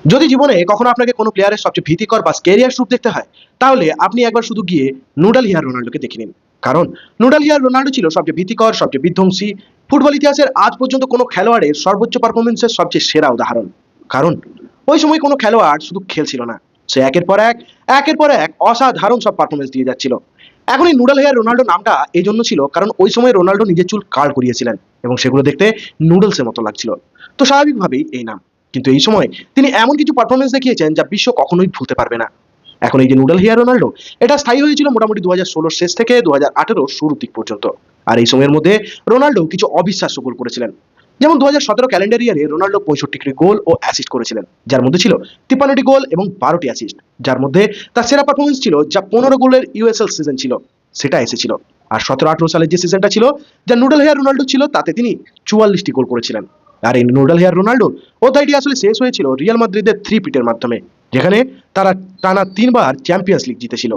যদি জীবনে কখনো আপনাকে কোনো প্লেয়ারের সবচেয়ে ভীতিকর বা স্কেরিয়াস রূপ দেখতে হয়, তাহলে আপনি একবার শুধু গিয়ে নুডাল হিয়ার রোনাল্ডোকে দেখে নিন। কারণ নুডাল হিয়ার রোনাল্ডো ছিল সবচেয়ে ভীতিকর, সবচেয়ে বিধ্বংসী, ফুটবল ইতিহাসের আজ পর্যন্ত কোনো খেলোয়াড়ের সর্বোচ্চ পারফরমেন্সের সবচেয়ে সেরা উদাহরণ। কারণ ওই সময় কোনো খেলোয়াড় শুধু খেলছিল না, সে একের পর এক অসাধারণ সব পারফরমেন্স দিয়ে যাচ্ছিল। এখন এই নুডাল হেয়ার রোনাল্ডো নামটা এই জন্য ছিল কারণ ওই সময় রোনাল্ডো নিজের চুল কার্ল করিয়েছিলেন এবং সেগুলো দেখতে নুডলসের মতো লাগছিল। তো স্বাভাবিকভাবেই এই নাম। কিন্তু এই সময় তিনি এমন কিছু পারফরমেন্স দেখিয়েছেন যা বিশ্ব কখনোই ভুলতে পারবে না। এখন এই যে নুডাল হিয়ার রোনাল্ডো, এটা স্থায়ী হয়েছিল মোটামুটি 2016 শেষ থেকে 2018 শুরুর দিক পর্যন্ত। আর এই সময়ের মধ্যে রোনাল্ডো কিছু অবিশ্বাস্য গোল করেছিলেন। যেমন 2017 ক্যালেন্ডার ইয়ারে রোনাল্ডো 65টি গোল ও অ্যাসিস্ট করেছিলেন, যার মধ্যে ছিল 53টি গোল এবং 12টি অ্যাসিস্ট। যার মধ্যে তার সেরা পারফরমেন্স ছিল যা 15 গোলের ইউএসএল সিজন ছিল, সেটা এসেছিল। আর 17-18 সালের যে সিজনটা ছিল, যা নুডাল হেয়ার রোনাল্ডো ছিল, তাতে তিনি 44টি গোল করেছিলেন। আর এই নুডাল হেয়ার রোনাল্ডো অধ্যায়টি আসলে শেষ হয়েছিল রিয়াল মাদ্রিদের থ্রি পিটের মাধ্যমে, যেখানে তারা টানা 3বার চ্যাম্পিয়ন্স লিগ জিতেছিল।